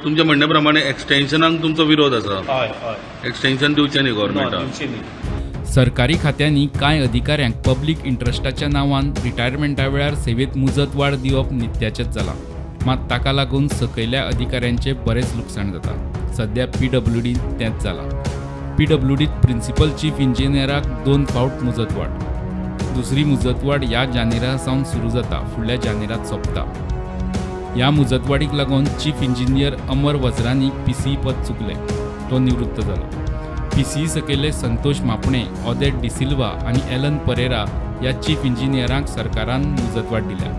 तुमच्या म्हणण्याप्रमाणे एक्सटेन्शनाक तुमचो विरोध आसा? हय हय, एक्सटेन्शन दिवचें न्ही गव्हर्नमेंटान? सरकारी खात्यांनी कांय अधिकाऱ्यांक पब्लीक इंट्रस्टाच्या नांवान रिटायरमेंटा वेळार सेवेत मुजत वाड दिवप नित्याचेंच जालां। मात ताका लागून सकयल्या अधिकाऱ्यांचे बरेच लुकसाण जाता। सध्या PWD तेंच जालां। PWDत प्रिन्सिपल चीफ इंजिनियराक 2 फावट मुजत वाड। दुसरी मुजत वाड ह्या जानेरा सावन सुरू जाता, फुडल्या जानेरात सोंपता। ह्या मुजतवाडीक लागून चीफ इंजिनियर अमर वझरानी PCE पद चुकले, तो निवृत्त जालो। PCE सकयले संतोष मापणे, ऑदेट डिसिल्वा आनी एलन परेरा ह्या चीफ इंजिनियरांक सरकारान मुजतवाड दिल्या।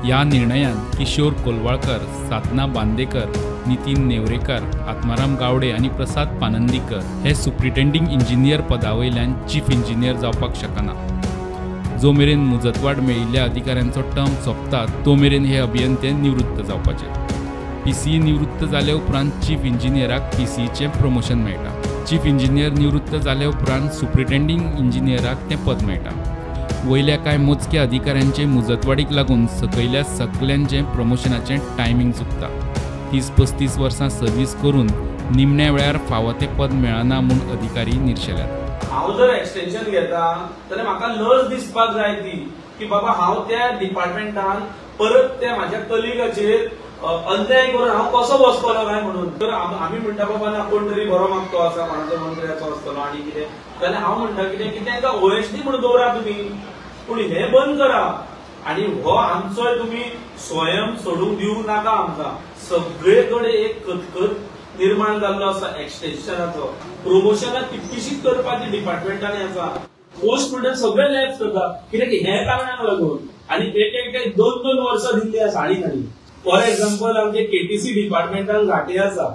ह्या निर्णयान किशोर कोलवाळकर, साधना बांदेकर, नितीन नेवरेकर, आत्माराम गावडे आनी प्रसाद पानंदीकर हे सुप्रिटेंडिंग इंजिनियर पदावयल्यान चीफ इंजिनियर जावपाक शकना। जो मेरेन मुजतवाड मेळिल्ल्या अधिकाऱ्यांचो टर्म सोंपता तो मेरेन हे अभियंते निवृत्त जावपाचे। PCE निवृत्त जाले उपरांत चीफ इंजिनियराक PCEचें प्रमोशन मेळटा। चीफ इंजिनियर निवृत्त जाले उपरांत सुप्रिटेंडिंग इंजिनियराक तें पद मेळटा। वयल्या कांय मोजक्या अधिकाऱ्यांचे मुजतवाडीक लागून सकयल्या सगल्यांचें प्रमोशनाचें टायमींग चुकता। 30-35 वर्सां सर्वीस करून निमण्या वेळार फावो तें पद मेळना म्हूण अधिकारी निर्शेल्यात। हांव जर एक्सटेन्शन घेता जाल्यार म्हाका लज दिसपाक जाय ती की बाबा हांव त्या डिपार्टमेंटान परत त्या म्हाज्या कलिगाचेर अन्याय करून हांव कसो बसतलो काय म्हणून। तर आमी म्हणटा बाबा ना कोण तरी बरो मागतो आसा, कोणाचो मंत्र्याचो आसतलो आनी कितें, जाल्यार हांव म्हणटा कितें की तांकां OSD म्हणून दवरा तुमी, पूण हे बंद करा आनी हो आमचोय तुमी स्वयं सोडूंक दिवंक नाका आमकां। सगळे कडेन एक खतखत निर्माण जाल्लो आसा एक्सटेन्शनाचो। प्रोमोशनाक कितकीशीच करपाची डिपार्टमेंटांनी आसा, पोस्ट म्हणटा सगळे लॅप्स करता कित्याक हे कारणाक लागून, आनी एक 2-2 वर्सां दिल्ली आसा आनी। फॉर एक्झाम्पल आमचे KTC डिपार्टमेंटान घाटे आसा,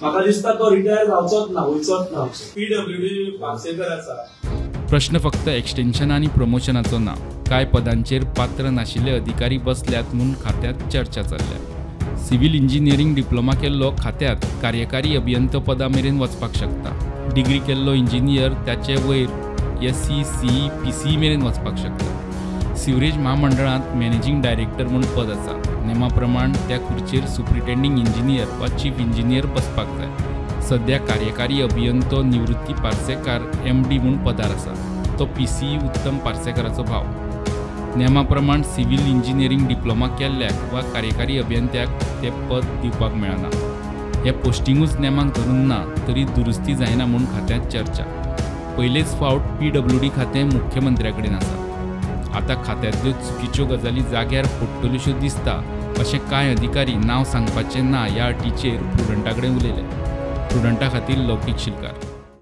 म्हाका दिसता तो रिटायर जावचोच ना, वयचोच ना। PWD पार्सेकर आसा। प्रश्न फक्त एक्सटेन्शन आनी प्रमोशनाचो ना, कांय पदांचेर पात्र नाशिल्ले अधिकारी बसल्यात म्हूण खात्यांत चर्चा चल्ल्या। सिव्हिल इंजिनियरिंग डिप्लोमा केल्लो खात्यांत कार्यकारी अभियंतो पदा मेरेन वचपाक शकता। डिग्री केल्लो इंजिनियर त्याचे वयर SC, CE, PCE मेरेन वचपाक शकता। सिवरेज महामंडळांत मॅनेजिंग डायरेक्टर म्हूण पद आसा। नेमा प्रमाण त्या खुर्चेर सुप्रिटेंडिंग इंजिनियर वा चीफ इंजिनियर बसपाक जाय। सध्या कार्यकारी अभियंतो निवृत्ती पार्सेकार MD म्हूण पदार आसा, तो PCE उत्तम पार्सेकाराचो भाव। नेमा प्रमाण सिव्हिल इंजिनियरिंग डिप्लोमा केल्ल्याक वा कार्यकारी अभियंत्याक ते पद दिवपाक मेळना। हे पोस्टिंगूच नेमाक धरून ना तरी दुरुस्ती जायना म्हूण खात्यांत चर्चा। पयलेच फावट PWD खातें मुख्यमंत्र्या कडेन आसा। आतां खात्यांतल्यो चुकीच्यो गजाली जाग्यार पडटल्योशो दिसता अशें कांय अधिकारी नांव सांगपाचें ना ह्या अटीचेर प्रुडंटा कडेन उलयले। प्रुडंटा खातीर लौकीक शिलकार।